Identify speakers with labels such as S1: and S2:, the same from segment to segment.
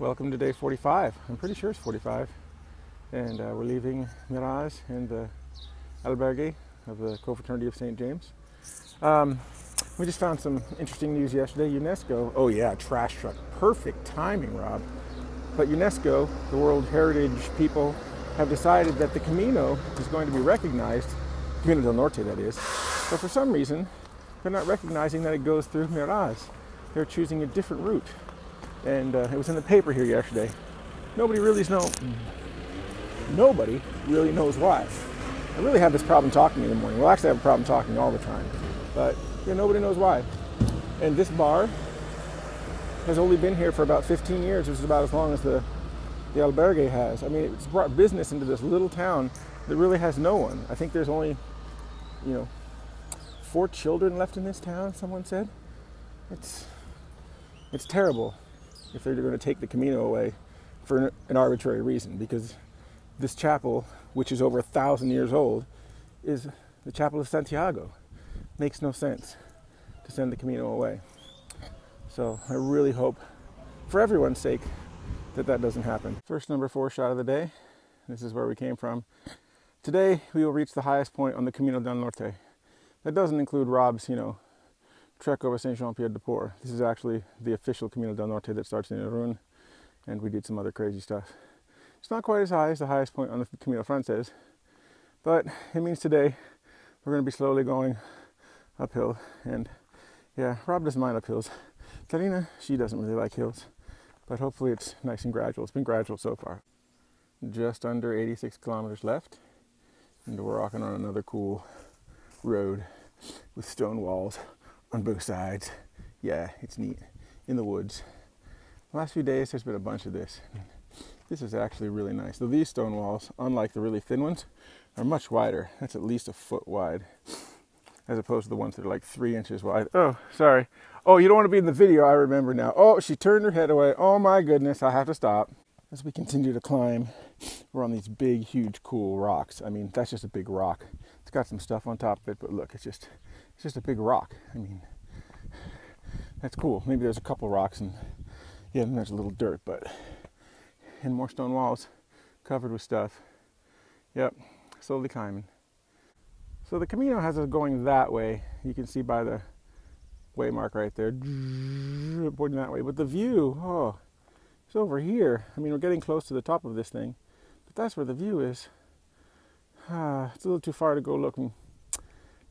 S1: Welcome to day 45. I'm pretty sure it's 45. And we're leaving Miraz and the albergue of the Co-Fraternity of St. James. We just found some interesting news yesterday. UNESCO, oh yeah, trash truck. Perfect timing, Rob. But UNESCO, the World Heritage people, have decided that the Camino is going to be recognized, Camino del Norte that is, but for some reason, they're not recognizing that it goes through Miraz. They're choosing a different route. And it was in the paper here yesterday. Nobody really knows why. I really have this problem talking in the morning. Well, actually I have a problem talking all the time. But yeah, nobody knows why. And this bar has only been here for about 15 years, which is about as long as the albergue has. I mean, it's brought business into this little town that really has no one. I think there's only, 4 children left in this town, someone said. It's terrible if they're going to take the Camino away for an arbitrary reason, because this chapel, which is over 1,000 years old, is the Chapel of Santiago. Makes no sense to send the Camino away. So I really hope, for everyone's sake, that doesn't happen. First number 4 shot of the day. This is where we came from. Today we will reach the highest point on the Camino del Norte. That doesn't include Rob's, trek over Saint-Jean-Pied-de-Port. This is actually the official Camino del Norte that starts in Irun, and we did some other crazy stuff. It's not quite as high as the highest point on the Camino Frances, but it means today we're going to be slowly going uphill. And yeah, Rob doesn't mind uphills. Karina, she doesn't really like hills, but hopefully it's nice and gradual. It's been gradual so far. Just under 86 kilometers left, and we're walking on another cool road with stone walls on both sides. Yeah, it's neat. In the woods. The last few days there's been a bunch of this. This is actually really nice. Though these stone walls, unlike the really thin ones, are much wider. That's at least a foot wide, as opposed to the ones that are like 3 inches wide. Oh, sorry. Oh, you don't want to be in the video, I remember now. Oh, she turned her head away. Oh my goodness, I have to stop. As we continue to climb, we're on these big, huge, cool rocks. I mean, that's just a big rock. It's got some stuff on top of it, but look, it's just a big rock. I mean, that's cool. Maybe there's a couple rocks and yeah, and there's a little dirt, and more stone walls covered with stuff. Yep, slowly climbing. So the Camino has us going that way. You can see by the waymark right there, pointing that way. But the view, oh, it's over here. I mean, we're getting close to the top of this thing, but that's where the view is. It's a little too far to go looking.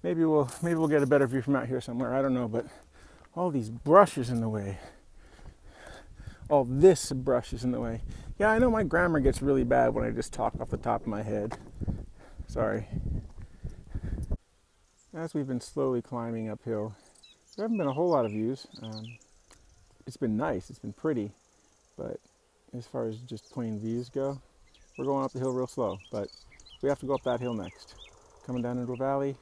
S1: Maybe we'll get a better view from out here somewhere. I don't know, but all these brushes in the way. All this brush is in the way. Yeah, I know my grammar gets really bad when I just talk off the top of my head. Sorry. As we've been slowly climbing uphill, there haven't been a whole lot of views. It's been nice, it's been pretty, but as far as just plain views go, we're going up the hill real slow, but we have to go up that hill next. Coming down into a valley,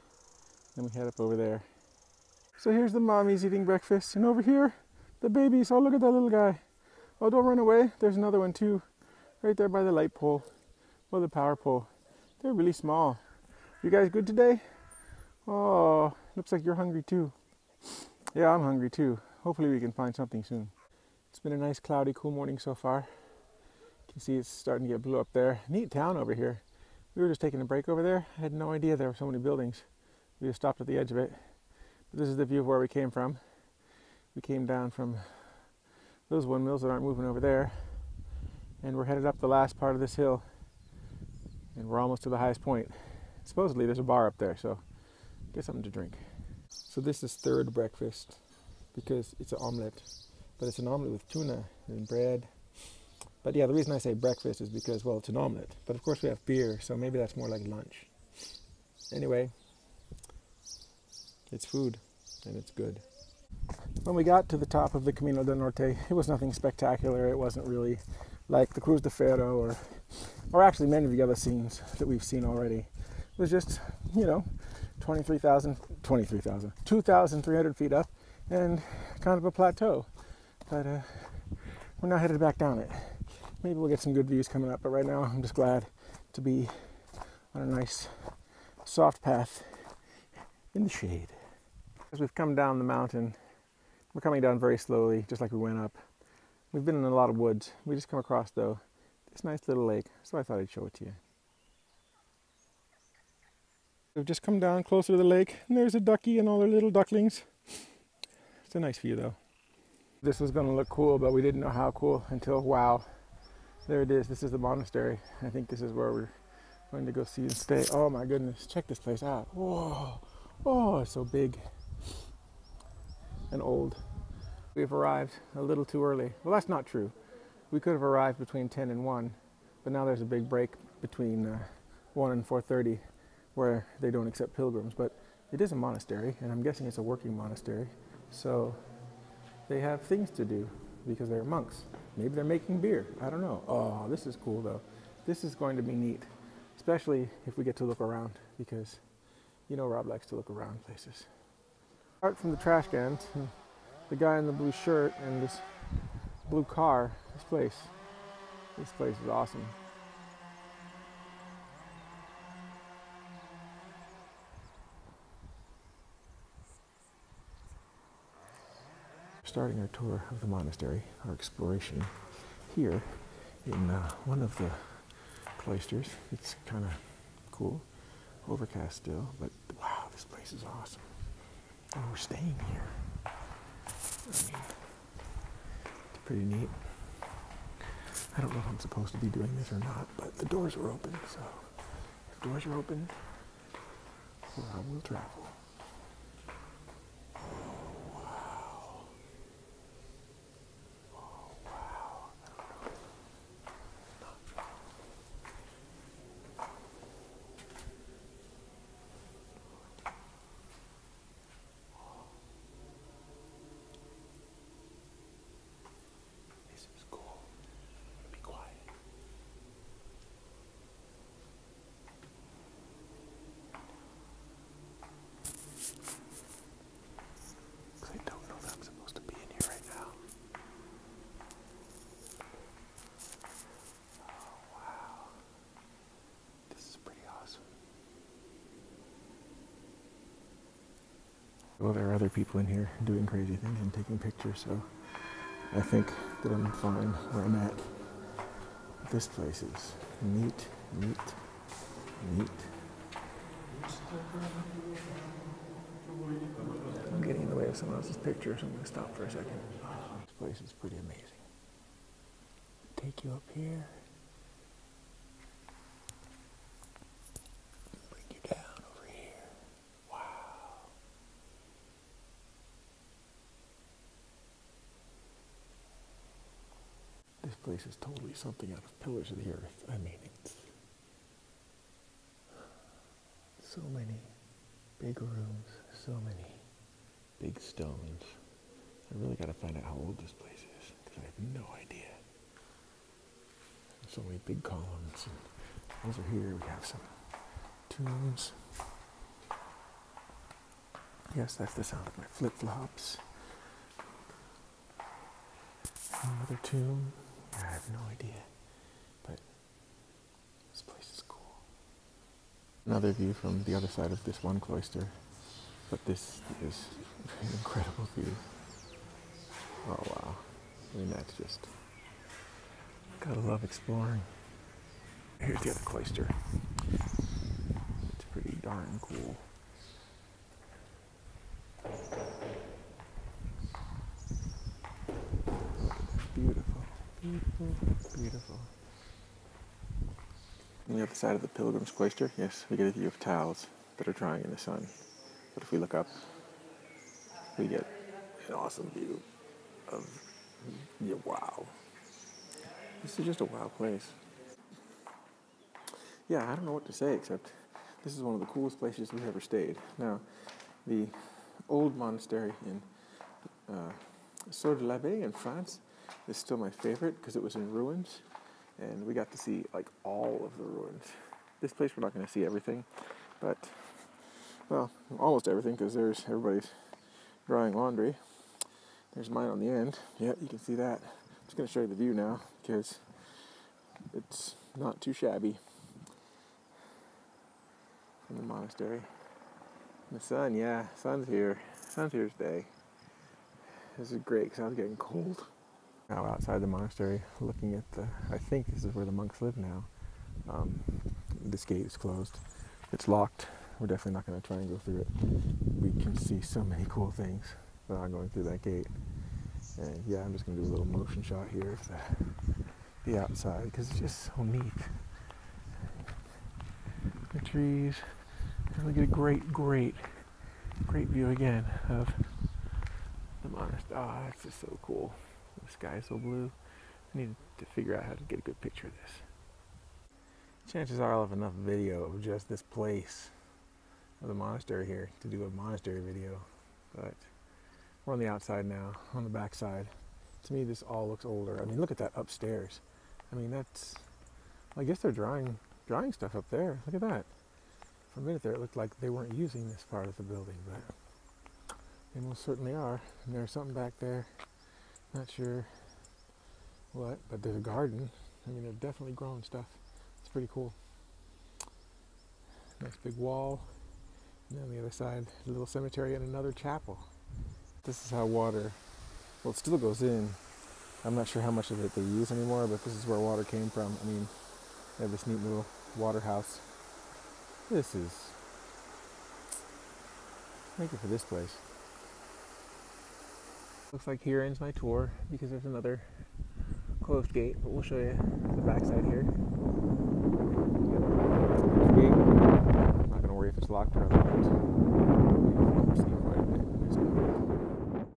S1: then we head up over there. So here's the mommies eating breakfast, and over here, the babies. Oh, look at that little guy. Oh, don't run away. There's another one too, right there by the light pole, or the power pole. They're really small. You guys good today? Oh, looks like you're hungry too. Yeah, I'm hungry too. Hopefully we can find something soon. It's been a nice cloudy, cool morning so far. You can see it's starting to get blue up there. Neat town over here. We were just taking a break over there. I had no idea there were so many buildings. We just stopped at the edge of it. But this is the view of where we came from. We came down from those windmills that aren't moving over there, and we're headed up the last part of this hill, and we're almost to the highest point. Supposedly there's a bar up there, so get something to drink. So this is third breakfast, because it's an omelette, but it's an omelette with tuna and bread. But yeah, the reason I say breakfast is because, well, it's an omelette, but of course we have beer, so maybe that's more like lunch. Anyway, it's food, and it's good. When we got to the top of the Camino del Norte, it was nothing spectacular. It wasn't really like the Cruz de Ferro or actually many of the other scenes that we've seen already. It was just, 2,300 feet up and kind of a plateau. But we're now headed back down it. Maybe we'll get some good views coming up, but right now I'm just glad to be on a nice soft path in the shade. As we've come down the mountain, we're coming down very slowly, just like we went up. We've been in a lot of woods. We just come across, though, this nice little lake, so I thought I'd show it to you. We've just come down closer to the lake, and there's a ducky and all their little ducklings. It's a nice view, though. This was going to look cool, but we didn't know how cool until, wow, there it is. This is the monastery. I think this is where we're going to go see and stay. Oh my goodness, check this place out. Whoa, oh, it's so big and old. We've arrived a little too early. Well, that's not true. We could have arrived between 10 and 1, but now there's a big break between 1 and 4:30 where they don't accept pilgrims. But it is a monastery, and I'm guessing it's a working monastery. So they have things to do because they're monks. Maybe they're making beer. I don't know. Oh, this is cool, though. This is going to be neat, especially if we get to look around, because you know Rob likes to look around places. Apart from the trash cans, the guy in the blue shirt and this blue car, this place is awesome. Starting our tour of the monastery, our exploration here in one of the cloisters. It's kind of cool, overcast still, but wow, this place is awesome. And we're staying here. I mean, it's pretty neat. I don't know if I'm supposed to be doing this or not, but the doors are open, so if doors are open, well, I will travel. Well, there are other people in here doing crazy things and taking pictures, so I think that I'm fine where I'm at. This place is neat, neat, neat. I'm getting in the way of someone else's picture, so I'm going to stop for a second. This place is pretty amazing. Take you up here. Bring you down over here. Wow. This place is totally something out of Pillars of the Earth. I mean, it's so many big rooms, so many big stones. I really got to find out how old this place is, because I have no idea. So many big columns. And over here we have some tombs. Yes, that's the sound of my flip-flops. Another tomb. I have no idea, but this place is cool. Another view from the other side of this one cloister, but this is an incredible view. Oh wow, I mean that's just, gotta love exploring. Here's the other cloister. It's pretty darn cool. Beautiful. Beautiful, beautiful. On the other side of the Pilgrim's Cloister, yes, we get a view of tiles that are drying in the sun. But if we look up, we get an awesome view of, yeah, wow. This is just a wow place. Yeah, I don't know what to say except this is one of the coolest places we've ever stayed. Now, the old monastery in Sobrado in France is still my favorite because it was in ruins, and we got to see like all of the ruins. This place we're not going to see everything, but well, almost everything, because there's everybody's drying laundry. There's mine on the end. Yeah, you can see that. I'm just going to show you the view now because it's not too shabby from the monastery. And the sun, sun's here. Sun's here today. This is great because I was getting cold. Now outside the monastery, looking at the, I think this is where the monks live now. This gate is closed. It's locked. We're definitely not going to try and go through it. We can see so many cool things without going through that gate. And yeah, I'm just going to do a little motion shot here of the outside because it's just so neat. The trees. And we get a great view again of the monastery. Ah, it's just so cool. The sky is so blue. I need to figure out how to get a good picture of this. Chances are I'll have enough video of just this place of the monastery here to do a monastery video, but we're on the outside now, on the back side. To me, this all looks older. I mean, look at that upstairs. I mean, that's, I guess they're drying stuff up there. Look at that. For a minute there, it looked like they weren't using this part of the building, but they most certainly are. And there's something back there. Not sure what, but there's a garden. I mean, they're definitely growing stuff. It's pretty cool. Nice big wall. And on the other side, a little cemetery and another chapel. This is how water, well, it still goes in. I'm not sure how much of it they use anymore, but this is where water came from. I mean, they have this neat little water house. Thank you for this place. Looks like here ends my tour because there's another closed gate, but we'll show you the backside here. Gate. I'm not going to worry if it's locked or unlocked. You can see quite a bit.